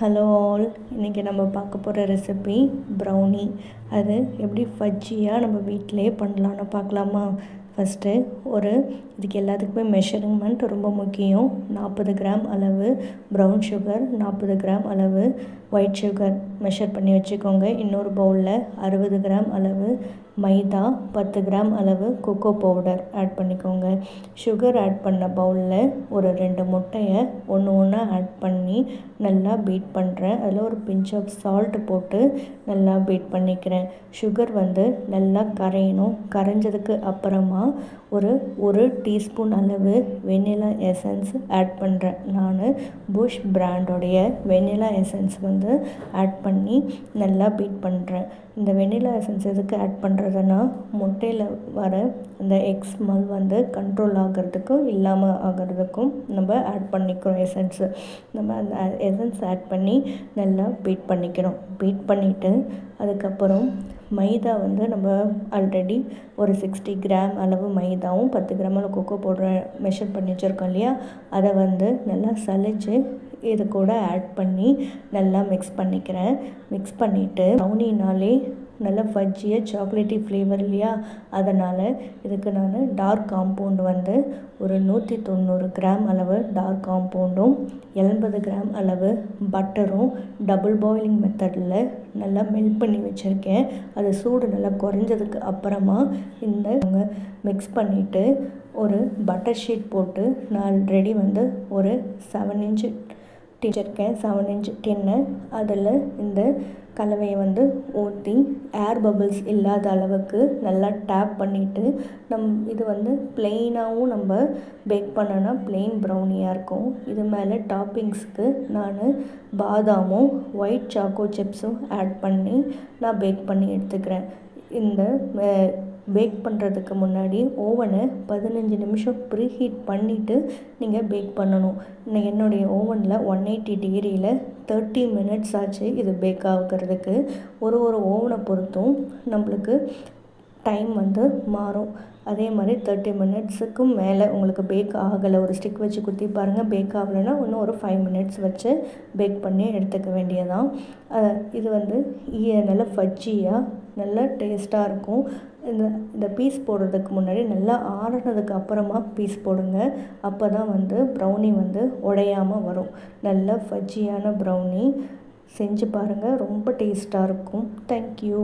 Hello all, இன்றைக்கி நம்ம பார்க்க போகிற ரெசிபி ப்ரௌனி. அது எப்படி ஃபஜ்ஜியாக நம்ம வீட்டிலே பண்ணலான்னு பார்க்கலாமா? ஃபஸ்ட்டு இதுக்கு எல்லாத்துக்குமே மெஷர்மெண்ட் ரொம்ப முக்கியம். 40 கிராம் அளவு ப்ரௌன் சுகர், 40 கிராம் அளவு ஒயிட் சுகர் மெஷர் பண்ணி வச்சுக்கோங்க. இன்னொரு பவுலில் 60 கிராம் அளவு மைதா, 10 கிராம் அளவு கொக்கோ பவுடர் ஆட் பண்ணிக்கோங்க. சுகர் ஆட் பண்ண பவுலில் ஒரு 2 முட்டையை ஒன்று ஆட் பண்ணி நல்லா பீட் பண்ணுறேன். அதில் ஒரு பிஞ்ச் ஆஃப் சால்ட் போட்டு நல்லா பீட் பண்ணிக்கிறேன். சுகர் நல்லா கரையணும். கரைஞ்சதுக்கு அப்புறமா ஒரு டீஸ்பூன் அளவு வெண்ணிலா எசன்ஸ் ஆட் பண்ணுறேன். நான் புஷ் பிராண்டோடைய வெண்ணிலா எசன்ஸ் ஆட் பண்ணி நல்லா பீட் பண்ணுறேன். இந்த வெண்ணிலா எசன்ஸ் எதுக்கு ஆட் பண்ணுறதுன்னா, முட்டையில் வர அந்த எக் ஸ்மெல் கண்ட்ரோல் ஆகிறதுக்கும் இல்லாமல் ஆகிறதுக்கும் நம்ம ஆட் பண்ணிக்கிறோம் எசன்ஸு. நம்ம அந்த எசன்ஸ் ஆட் பண்ணி நல்லா பீட் பண்ணிக்கிறோம். பீட் பண்ணிவிட்டு அதுக்கப்புறம் மைதா நம்ம ஆல்ரெடி ஒரு 60 கிராம் அளவு மைதாவும் 10 கிராம் அளவு கொக்கோ பவுடர் மெஷர் பண்ணி வச்சுருக்கோம் இல்லையா, அதை நல்லா சலிச்சு இது கூட ஆட் பண்ணி நல்லா மிக்ஸ் பண்ணிக்கிறேன். மிக்ஸ் பண்ணிவிட்டு ப்ரௌனினாலே நல்லா ஃபஜ்ஜியாக சாக்லேட்டி ஃப்ளேவர் இல்லையா, அதனால் இதுக்கு நான் டார்க் காம்பவுண்ட் ஒரு 190 கிராம் அளவு டார்க் காம்பவுண்டும் 80 கிராம் அளவு பட்டரும் டபுள் பாயிலிங் மெத்தடில் நல்லா மெல்ட் பண்ணி வச்சுருக்கேன். அது சூடு நல்லா குறைஞ்சதுக்கு அப்புறமா இந்த மிக்ஸ் பண்ணிவிட்டு ஒரு பட்டர் ஷீட் போட்டு நான் ஆல்ரெடி ஒரு 7 இன்ச்சு வச்சுருக்கேன். 7 இன்ச் டின்னு அதில் இந்த கலவையை ஊற்றி ஏர் பபிள்ஸ் இல்லாத அளவுக்கு நல்லா டேப் பண்ணிவிட்டு இது ப்ளெயினாகவும் நம்ம பேக் பண்ணோன்னா ப்ளெயின் ப்ரௌனியாக இருக்கும். இது மேலே டாப்பிங்ஸ்க்கு நான் பாதாமும் ஒயிட் சாக்கோ சிப்ஸும் ஆட் பண்ணி நான் பேக் பண்ணி எடுத்துக்கிறேன். இந்த பேக் பண்ணுறதுக்கு முன்னாடி ஓவனை 15 நிமிஷம் ப்ரீஹீட் பண்ணிவிட்டு நீங்கள் பேக் பண்ணணும். என்னுடைய ஓவனில் 180 டிகிரியில் 30 மினிட்ஸ் ஆச்சு இது பேக் ஆகிறதுக்கு. ஒரு ஓவனை பொறுத்தும் நம்மளுக்கு டைம் மாறும். அதே மாதிரி 30 மினிட்ஸுக்கும் மேலே உங்களுக்கு பேக் ஆகலை, ஒரு ஸ்டிக் வச்சு குத்தி பாருங்கள், பேக் ஆகலைன்னா இன்னும் ஒரு 5 மினிட்ஸ் வச்சு பேக் பண்ணி எடுத்துக்க வேண்டியதான். இது நல்லா ஃபஜ்ஜியாக நல்லா டேஸ்ட்டாக இருக்கும். இந்த பீஸ் போடுறதுக்கு முன்னாடி நல்லா ஆறுனதுக்கு அப்புறமா பீஸ் போடுங்க. அப்போ தான் ப்ரௌனி உடையாமல் வரும். நல்லா ஃபஜ்ஜியான ப்ரௌனி செஞ்சு பாருங்கள், ரொம்ப டேஸ்ட்டாக இருக்கும். தேங்க்யூ.